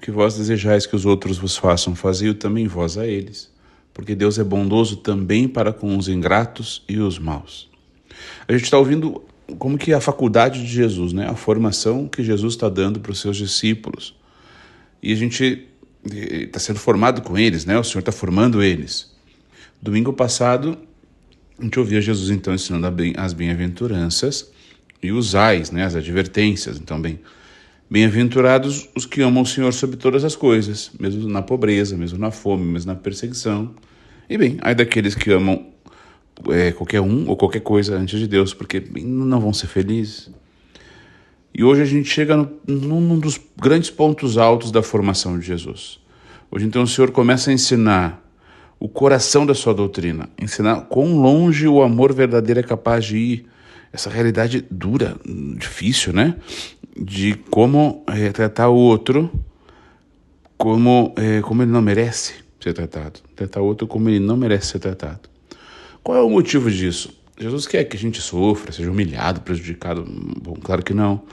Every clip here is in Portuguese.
que vós desejais que os outros vos façam, fazei-o também vós a eles, porque Deus é bondoso também para com os ingratos e os maus. A gente está ouvindo como que a faculdade de Jesus, né? A formação que Jesus está dando para os seus discípulos. E a gente está sendo formado com eles, né? O Senhor está formando eles. Domingo passado, a gente ouvia Jesus então ensinando as bem-aventuranças e os ais, né? As advertências. Então, bem-aventurados os que amam o Senhor sobre todas as coisas, mesmo na pobreza, mesmo na fome, mesmo na perseguição. E ai daqueles que amam qualquer um ou qualquer coisa antes de Deus, porque não vão ser felizes. E hoje a gente chega num dos grandes pontos altos da formação de Jesus. Hoje então o Senhor começa a ensinar o coração da sua doutrina, ensinar quão longe o amor verdadeiro é capaz de ir, essa realidade dura, difícil, né? De como tratar o outro como ele não merece ser tratado, tratar o outro como ele não merece ser tratado. Qual é o motivo disso? Jesus quer que a gente sofra, seja humilhado, prejudicado? Bom, claro que não.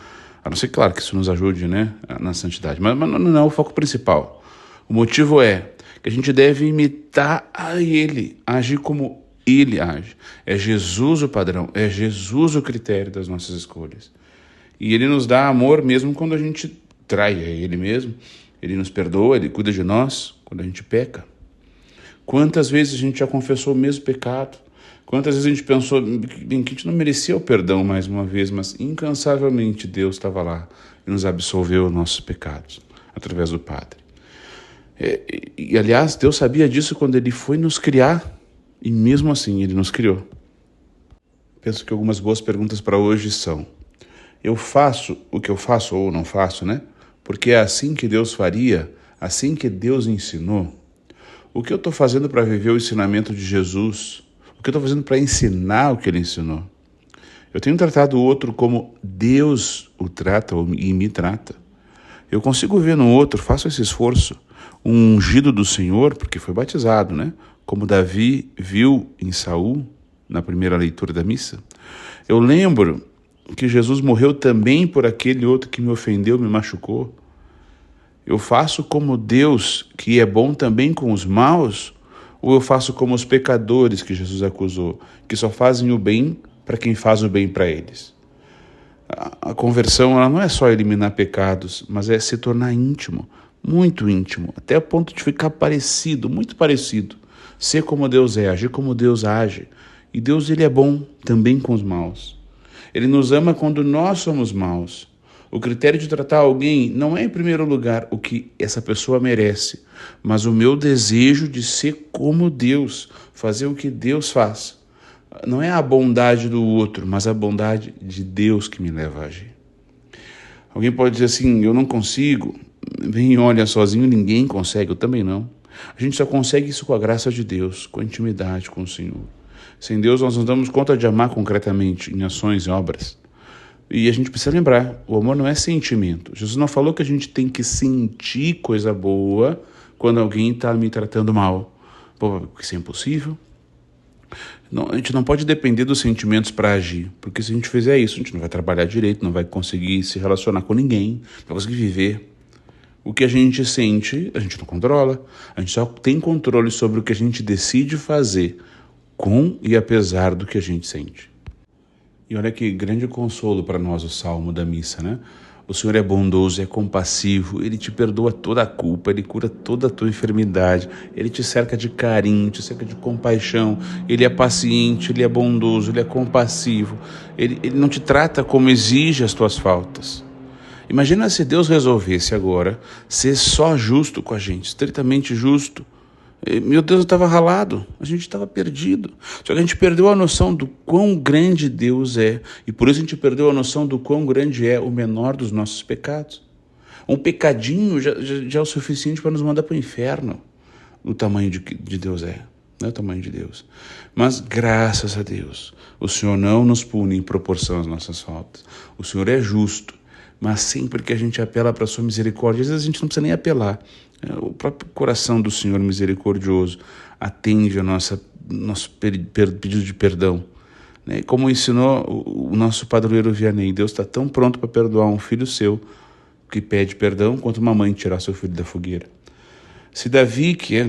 A não ser, claro, que isso nos ajude, né, na santidade. Mas não é o foco principal. O motivo é que a gente deve imitar a Ele, agir como Ele age. É Jesus o padrão, é Jesus o critério das nossas escolhas. E Ele nos dá amor mesmo quando a gente trai a Ele mesmo. Ele nos perdoa, Ele cuida de nós quando a gente peca. Quantas vezes a gente já confessou o mesmo pecado? Quantas vezes a gente pensou que a gente não merecia o perdão mais uma vez, mas incansavelmente Deus estava lá e nos absolveu os nossos pecados através do Padre. E aliás, Deus sabia disso quando Ele foi nos criar e mesmo assim Ele nos criou. Penso que algumas boas perguntas para hoje são: eu faço o que eu faço ou não faço, né? Porque é assim que Deus faria, assim que Deus ensinou. O que eu estou fazendo para viver o ensinamento de Jesus? O que eu estou fazendo para ensinar o que Ele ensinou? Eu tenho tratado o outro como Deus o trata e me trata. Eu consigo ver no outro, faço esse esforço, um ungido do Senhor, porque foi batizado, né? Como Davi viu em Saul, na primeira leitura da missa. Eu lembro que Jesus morreu também por aquele outro que me ofendeu, me machucou. Eu faço como Deus, que é bom também com os maus, ou eu faço como os pecadores que Jesus acusou, que só fazem o bem para quem faz o bem para eles? A conversão ela não é só eliminar pecados, mas é se tornar íntimo, muito íntimo, até a ponto de ficar parecido, muito parecido. Ser como Deus é, agir como Deus age. E Deus ele é bom também com os maus. Ele nos ama quando nós somos maus. O critério de tratar alguém não é, em primeiro lugar, o que essa pessoa merece, mas o meu desejo de ser como Deus, fazer o que Deus faz. Não é a bondade do outro, mas a bondade de Deus que me leva a agir. Alguém pode dizer assim: eu não consigo, vem e olha sozinho, ninguém consegue, eu também não. A gente só consegue isso com a graça de Deus, com a intimidade com o Senhor. Sem Deus nós não damos conta de amar concretamente, em ações e obras. E a gente precisa lembrar, o amor não é sentimento. Jesus não falou que a gente tem que sentir coisa boa quando alguém está me tratando mal. Porque isso é impossível. Não, a gente não pode depender dos sentimentos para agir, porque se a gente fizer isso, a gente não vai trabalhar direito, não vai conseguir se relacionar com ninguém, não vai conseguir viver. O que a gente sente, a gente não controla. A gente só tem controle sobre o que a gente decide fazer com e apesar do que a gente sente. E olha que grande consolo para nós o salmo da missa, né? O Senhor é bondoso, é compassivo, Ele te perdoa toda a culpa, Ele cura toda a tua enfermidade, Ele te cerca de carinho, te cerca de compaixão, Ele é paciente, Ele é bondoso, Ele é compassivo, Ele não te trata como exige as tuas faltas. Imagina se Deus resolvesse agora ser só justo com a gente, estritamente justo. Meu Deus, eu estava ralado, a gente estava perdido. Só que a gente perdeu a noção do quão grande Deus é. E por isso a gente perdeu a noção do quão grande é o menor dos nossos pecados. Um pecadinho já é o suficiente para nos mandar para o inferno. O tamanho de Deus não é o tamanho de Deus. Mas graças a Deus, o Senhor não nos pune em proporção às nossas faltas. O Senhor é justo, mas sempre que a gente apela para a sua misericórdia, às vezes a gente não precisa nem apelar. O próprio coração do Senhor misericordioso atende ao nosso pedido de perdão. Como ensinou o nosso padroeiro Vianney, Deus está tão pronto para perdoar um filho seu que pede perdão quanto uma mãe tirar seu filho da fogueira. Se Davi, que é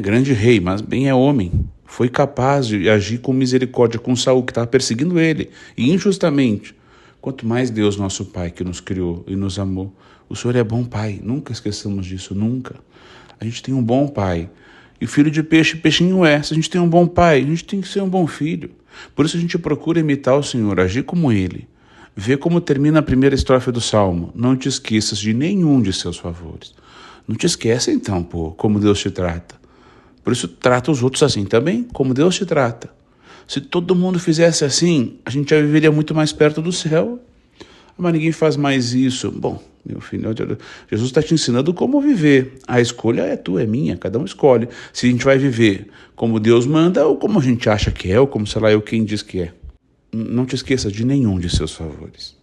grande rei, mas bem é homem, foi capaz de agir com misericórdia com Saul, que estava perseguindo ele, e injustamente, quanto mais Deus, nosso Pai, que nos criou e nos amou. O Senhor é bom Pai, nunca esqueçamos disso, nunca. A gente tem um bom Pai. E filho de peixe, peixinho é. Se a gente tem um bom pai, a gente tem que ser um bom filho. Por isso a gente procura imitar o Senhor, agir como Ele. Vê como termina a primeira estrofe do Salmo. Não te esqueças de nenhum de seus favores. Não te esqueça então, como Deus te trata. Por isso trata os outros assim também, como Deus te trata. Se todo mundo fizesse assim, a gente já viveria muito mais perto do céu. Mas ninguém faz mais isso. Bom, meu filho, Jesus está te ensinando como viver. A escolha é tua, é minha, cada um escolhe. Se a gente vai viver como Deus manda ou como a gente acha que é, ou como, sei lá, quem diz que é. Não te esqueça de nenhum de seus favores.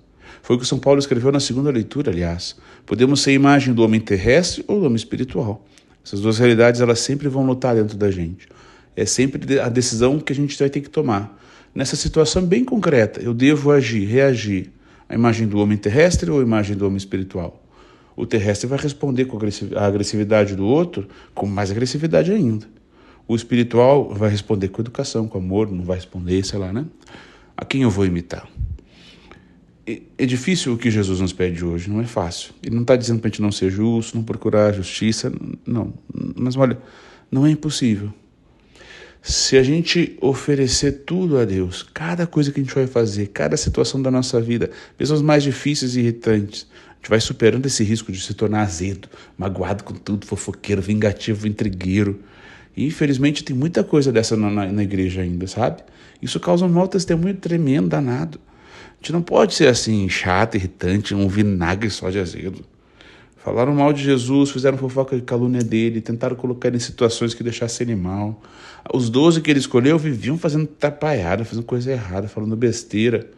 Foi o que São Paulo escreveu na segunda leitura, aliás. Podemos ser imagem do homem terrestre ou do homem espiritual. Essas duas realidades, elas sempre vão lutar dentro da gente. É sempre a decisão que a gente vai ter que tomar. Nessa situação bem concreta, eu devo agir, reagir. A imagem do homem terrestre ou a imagem do homem espiritual? O terrestre vai responder com a agressividade do outro, com mais agressividade ainda. O espiritual vai responder com educação, com amor, não vai responder, sei lá, né? A quem eu vou imitar? É difícil o que Jesus nos pede hoje, não é fácil. Ele não está dizendo para a gente não ser justo, não procurar justiça, não. Mas olha, não é impossível. Se a gente oferecer tudo a Deus, cada coisa que a gente vai fazer, cada situação da nossa vida, mesmo as mais difíceis e irritantes, a gente vai superando esse risco de se tornar azedo, magoado com tudo, fofoqueiro, vingativo, intrigueiro. E infelizmente tem muita coisa dessa na igreja ainda, sabe? Isso causa um mau testemunho tremendo, danado. A gente não pode ser assim, chato, irritante, um vinagre só de azedo. Falaram mal de Jesus, fizeram fofoca de calúnia dele, tentaram colocar ele em situações que deixassem ele mal. Os 12 que ele escolheu viviam fazendo tapaiada, fazendo coisa errada, falando besteira.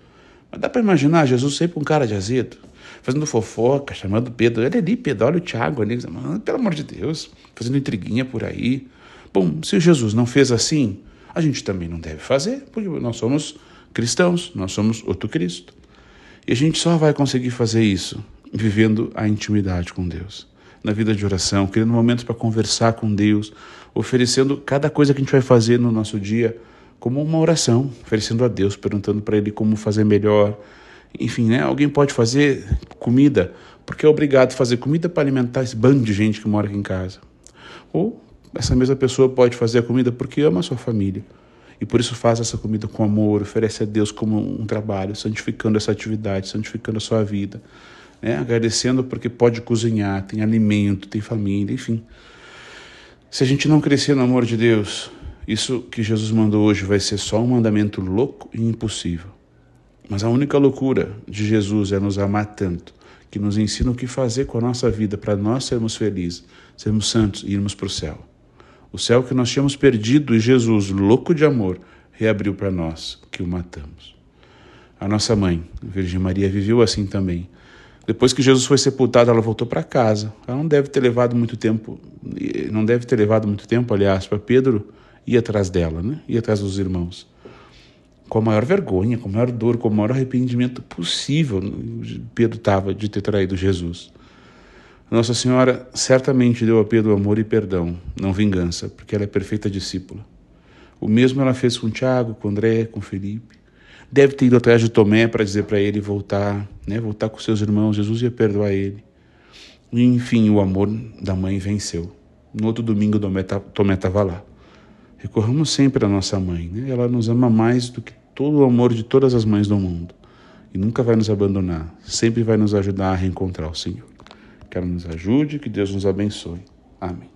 Mas dá para imaginar Jesus sempre um cara de azedo, fazendo fofoca, chamando Pedro. Olha ali, Pedro, olha o Tiago ali. Pelo amor de Deus, fazendo intriguinha por aí. Bom, se Jesus não fez assim, a gente também não deve fazer, porque nós somos cristãos, nós somos outro Cristo. E a gente só vai conseguir fazer isso vivendo a intimidade com Deus, na vida de oração, criando momentos para conversar com Deus, oferecendo cada coisa que a gente vai fazer no nosso dia como uma oração, oferecendo a Deus, perguntando para Ele como fazer melhor. Enfim, né? Alguém pode fazer comida porque é obrigado a fazer comida para alimentar esse bando de gente que mora aqui em casa. Ou essa mesma pessoa pode fazer a comida porque ama a sua família e por isso faz essa comida com amor, oferece a Deus como um trabalho, santificando essa atividade, santificando a sua vida. Agradecendo porque pode cozinhar, tem alimento, tem família, enfim. Se a gente não crescer no amor de Deus, isso que Jesus mandou hoje vai ser só um mandamento louco e impossível. Mas a única loucura de Jesus é nos amar tanto, que nos ensina o que fazer com a nossa vida para nós sermos felizes, sermos santos e irmos para o céu. O céu que nós tínhamos perdido e Jesus, louco de amor, reabriu para nós, que o matamos. A nossa mãe, a Virgem Maria, viveu assim também. Depois que Jesus foi sepultado, ela voltou para casa. Ela não deve ter levado muito tempo, aliás, para Pedro ir atrás dela, né? Ir atrás dos irmãos. Com a maior vergonha, com a maior dor, com o maior arrependimento possível, Pedro estava de ter traído Jesus. Nossa Senhora certamente deu a Pedro amor e perdão, não vingança, porque ela é perfeita discípula. O mesmo ela fez com Tiago, com André, com Felipe. Deve ter ido atrás de Tomé para dizer para ele voltar, voltar com seus irmãos. Jesus ia perdoar ele. E, enfim, o amor da mãe venceu. No outro domingo, Tomé estava lá. Recorramos sempre à nossa mãe. Ela nos ama mais do que todo o amor de todas as mães do mundo. E nunca vai nos abandonar. Sempre vai nos ajudar a reencontrar o Senhor. Que ela nos ajude, que Deus nos abençoe. Amém.